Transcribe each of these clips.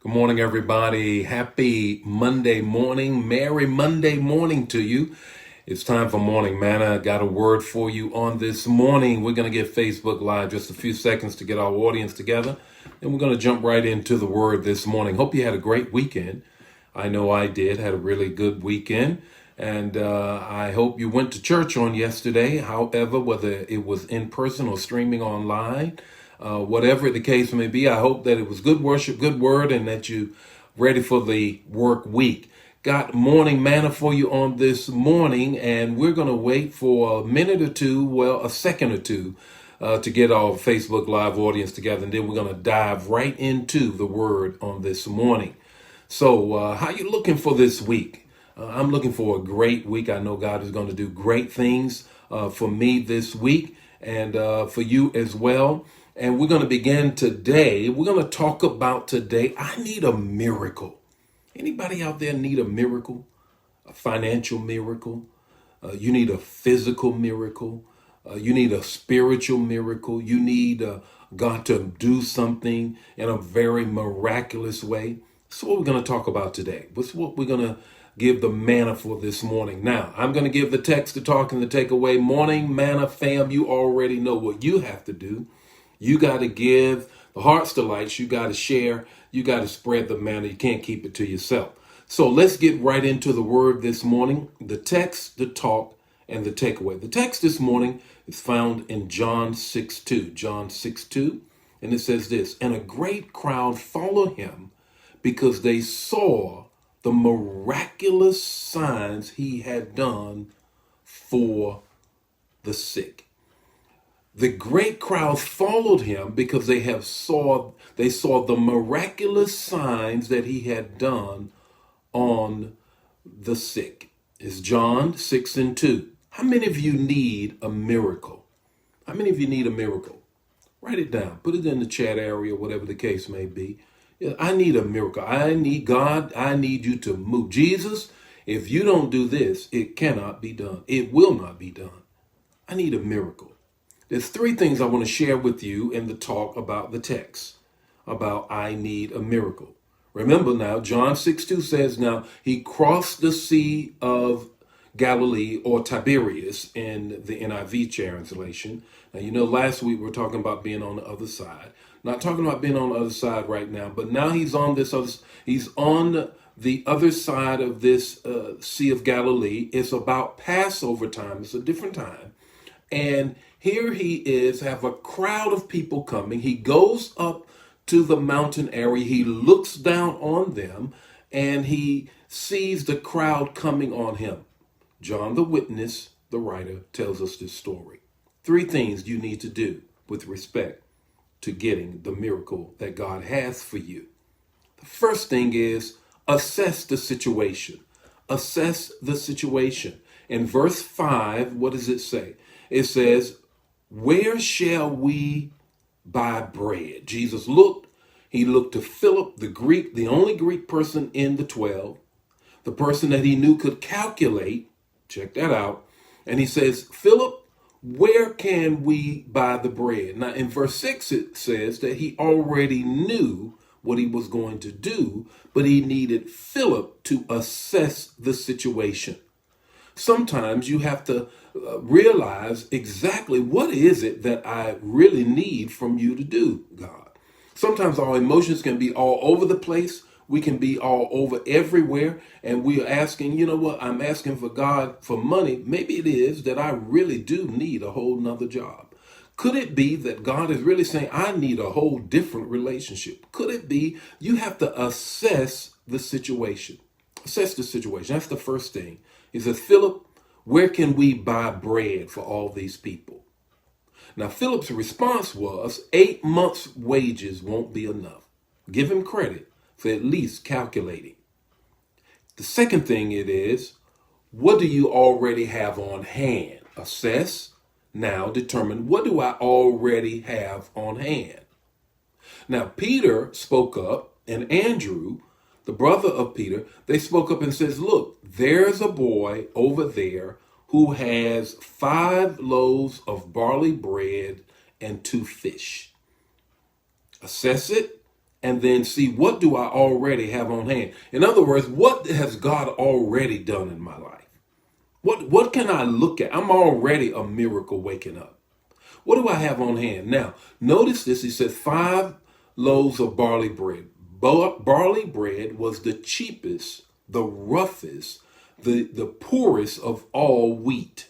Good morning, everybody. Happy Monday morning. Merry Monday morning to you. It's time for Morning Manna. I got a word for you on this morning. We're going to get Facebook Live just a few seconds to get our audience together. And we're going to jump right into the word this morning. Hope you had a great weekend. I know I did. Had a really good weekend. And I hope you went to church on yesterday. However, whether it was in person or streaming online, whatever the case may be, I hope that it was good worship, good word, and that you ready for the work week. Got morning manna for you on this morning, and we're going to wait for a minute or two, well, a second or two, to get our Facebook Live audience together, and then we're going to dive right into the word on this morning. So, how you looking for this week? I'm looking for a great week. I know God is going to do great things for me this week and for you as well. And we're going to begin today. We're going to talk about today. I need a miracle. Anybody out there need a miracle? A financial miracle? You need a physical miracle? You need a spiritual miracle? You need God to do something in a very miraculous way? That's what we're going to talk about today. What's what we're going to give the manna for this morning. Now, I'm going to give the text, the talk, and the takeaway. Morning manna fam, you already know what you have to do. You got to give the heart's delights. You got to share. You got to spread the manna. You can't keep it to yourself. So let's get right into the word this morning. The text, the talk, and the takeaway. The text this morning is found in John 6:2. John 6:2. And it says this, and a great crowd followed him because they saw the miraculous signs he had done for the sick. The great crowd followed him because they saw the miraculous signs that he had done on the sick. It's John 6:2. How many of you need a miracle? How many of you need a miracle? Write it down. Put it in the chat area, whatever the case may be. Yeah, I need a miracle. I need God. I need you to move. Jesus, if you don't do this, it cannot be done. It will not be done. I need a miracle. There's three things I want to share with you in the talk about the text, about I need a miracle. Remember now, John 6:2 says, now he crossed the Sea of Galilee, or Tiberias in the NIV translation. Now, you know, last week we were talking about being on the other side. Not talking about being on the other side right now, but now he's on the other side of this Sea of Galilee. It's about Passover time. It's a different time. And here he is, have a crowd of people coming. He goes up to the mountain area. He looks down on them and he sees the crowd coming on him. John, the witness, the writer, tells us this story. Three things you need to do with respect to getting the miracle that God has for you. The first thing is assess the situation. Assess the situation. In verse 5, what does it say? It says, where shall we buy bread? Jesus looked. He looked to Philip, the Greek, the only Greek person in the 12, the person that he knew could calculate. Check that out. And he says, Philip, where can we buy the bread? Now, in verse 6, it says that he already knew what he was going to do, but he needed Philip to assess the situation. Sometimes you have to realize exactly what is it that I really need from you to do, God. Sometimes our emotions can be all over the place. We can be all over everywhere. And we are asking, you know what? I'm asking for God for money. Maybe it is that I really do need a whole nother job. Could it be that God is really saying, I need a whole different relationship? Could it be you have to assess the situation? Assess the situation. That's the first thing. He says, Philip, where can we buy bread for all these people? Now, Philip's response was 8 months' wages won't be enough. Give him credit for at least calculating. The second thing it is, what do you already have on hand? Assess. Now determine, what do I already have on hand? Now, Peter spoke up, and Andrew, the brother of Peter, they spoke up and says, look, there's a boy over there who has 5 loaves of barley bread and 2 fish. Assess it and then see, what do I already have on hand? In other words, what has God already done in my life? What can I look at? I'm already a miracle waking up. What do I have on hand? Now, notice this. He said 5 loaves of barley bread. Barley bread was the cheapest, the roughest, the poorest of all wheat.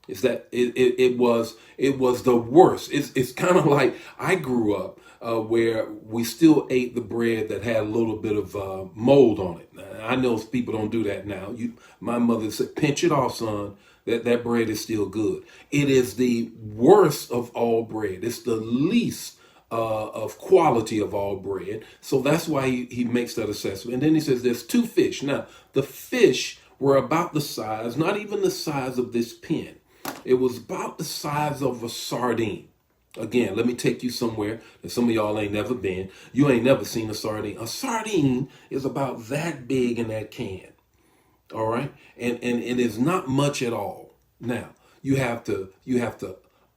Is that it was the worst. It's kind of like I grew up where we still ate the bread that had a little bit of mold on it. Now, I know people don't do that now. My mother said, "Pinch it off, son. That bread is still good." It is the worst of all bread. It's the least of quality of all bread. So that's why he makes that assessment. And then he says there's 2 fish. Now the fish were about the size, not even the size of this pin. It was about the size of a sardine. Again, let me take you somewhere that some of y'all ain't never been. You ain't never seen a sardine. A sardine is about that big in that can. All right. And it is not much at all. Now, you have to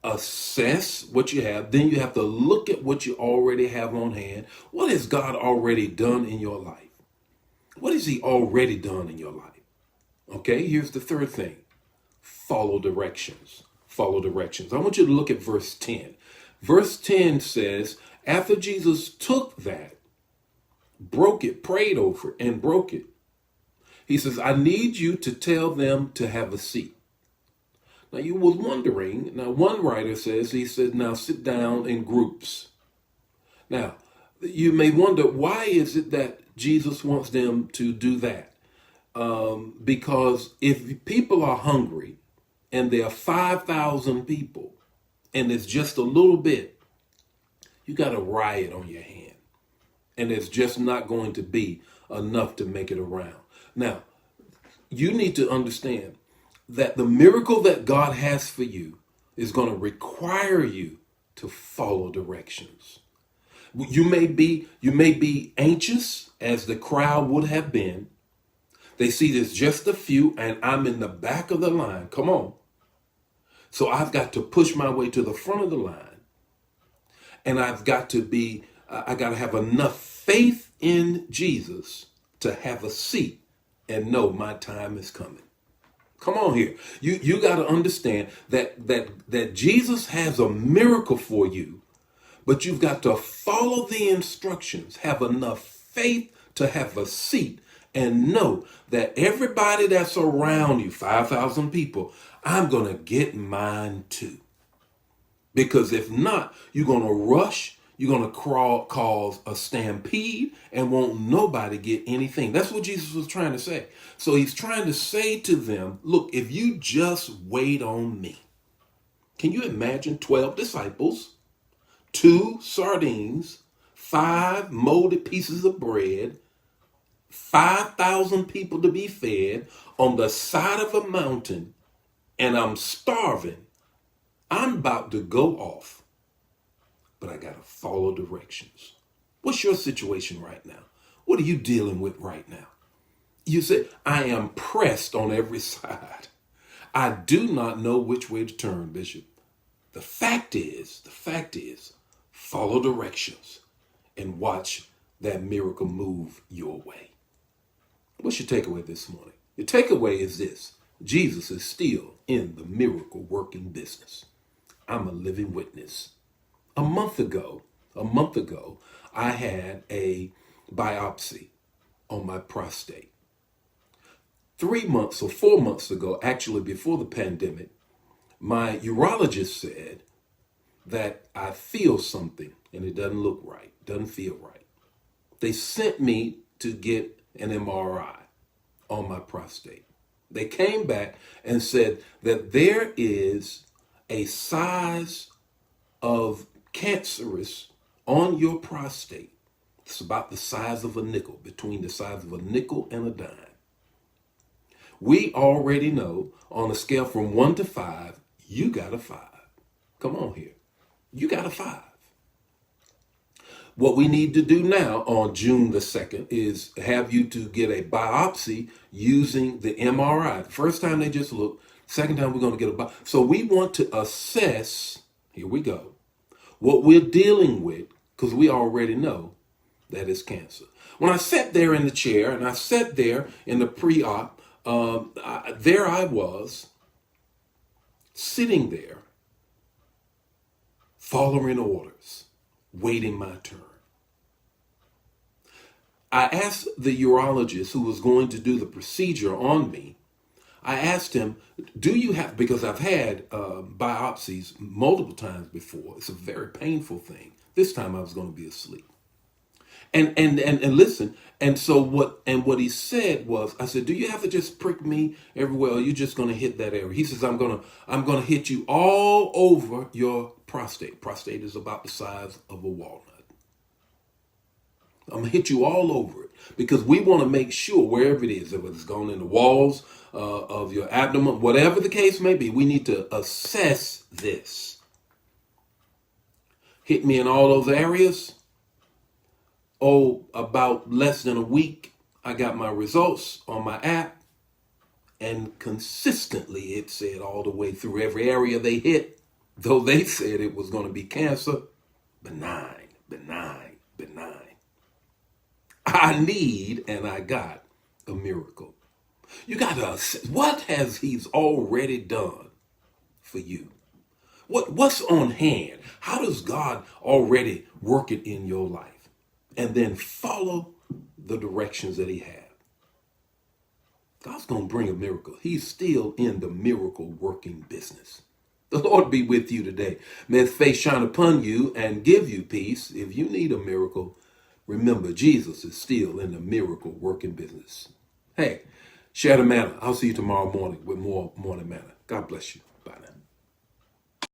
assess what you have. Then you have to look at what you already have on hand. What has God already done in your life? What has he already done in your life? Okay, here's the third thing. Follow directions. Follow directions. I want you to look at verse 10. Verse 10 says, after Jesus took that, broke it, prayed over it, and broke it, he says, I need you to tell them to have a seat. Now you was wondering, now one writer says, he said, now sit down in groups. Now, you may wonder, why is it that Jesus wants them to do that? Because if people are hungry and there are 5,000 people and it's just a little bit, you got a riot on your hand. And it's just not going to be enough to make it around. Now, you need to understand that the miracle that God has for you is going to require you to follow directions. You may be anxious, as the crowd would have been. They see there's just a few and I'm in the back of the line. Come on. So I've got to push my way to the front of the line. And I got to have enough faith in Jesus to have a seat and know my time is coming. Come on here. You got to understand that Jesus has a miracle for you, but you've got to follow the instructions, have enough faith to have a seat, and know that everybody that's around you, 5,000 people, I'm going to get mine too. Because if not, you're going to rush, you're going to cause a stampede and won't nobody get anything. That's what Jesus was trying to say. So he's trying to say to them, look, if you just wait on me. Can you imagine 12 disciples, 2 sardines, 5 molded pieces of bread, 5,000 people to be fed on the side of a mountain, and I'm starving. I'm about to go off, but I got to follow directions. What's your situation right now? What are you dealing with right now? You say, I am pressed on every side. I do not know which way to turn, Bishop. The fact is, follow directions and watch that miracle move your way. What's your takeaway this morning? Your takeaway is this: Jesus is still in the miracle working business. I'm a living witness. A month ago, I had a biopsy on my prostate. 3 months or 4 months ago, actually before the pandemic, my urologist said that I feel something and it doesn't look right, doesn't feel right. They sent me to get an MRI on my prostate. They came back and said that there is a size of cancerous on your prostate. It's about the size of a nickel, between the size of a nickel and a dime. We already know on a scale from 1 to 5, you got a 5. Come on here. You got a 5. What we need to do now on June the 2nd is have you to get a biopsy using the MRI. The first time they just look, second time we're going to get a biopsy. So we want to assess, here we go, what we're dealing with, because we already know that it's cancer. When I sat there in the chair and I sat there in the pre-op, there I was sitting there following orders, waiting my turn. I asked the urologist who was going to do the procedure on me, I asked him, do you have, because I've had biopsies multiple times before. It's a very painful thing. This time I was going to be asleep. And listen, and so what he said was, I said, do you have to just prick me everywhere, or are you just gonna hit that area? He says, I'm gonna hit you all over your prostate. Prostate is about the size of a walnut. I'm gonna hit you all over it because we want to make sure wherever it is, if it's gone in the walls of your abdomen, whatever the case may be, we need to assess this. Hit me in all those areas. Oh, about less than a week, I got my results on my app, and consistently it said all the way through every area they hit, though they said it was going to be cancer, benign, benign, benign. I need and I got a miracle. You got to assess, what has he's already done for you? What's on hand? How does God already work it in your life? And then follow the directions that he had. God's going to bring a miracle. He's still in the miracle working business. The Lord be with you today. May his face shine upon you and give you peace. If you need a miracle, remember Jesus is still in the miracle working business. Hey, share the manna. I'll see you tomorrow morning with more morning manna. God bless you. Bye now.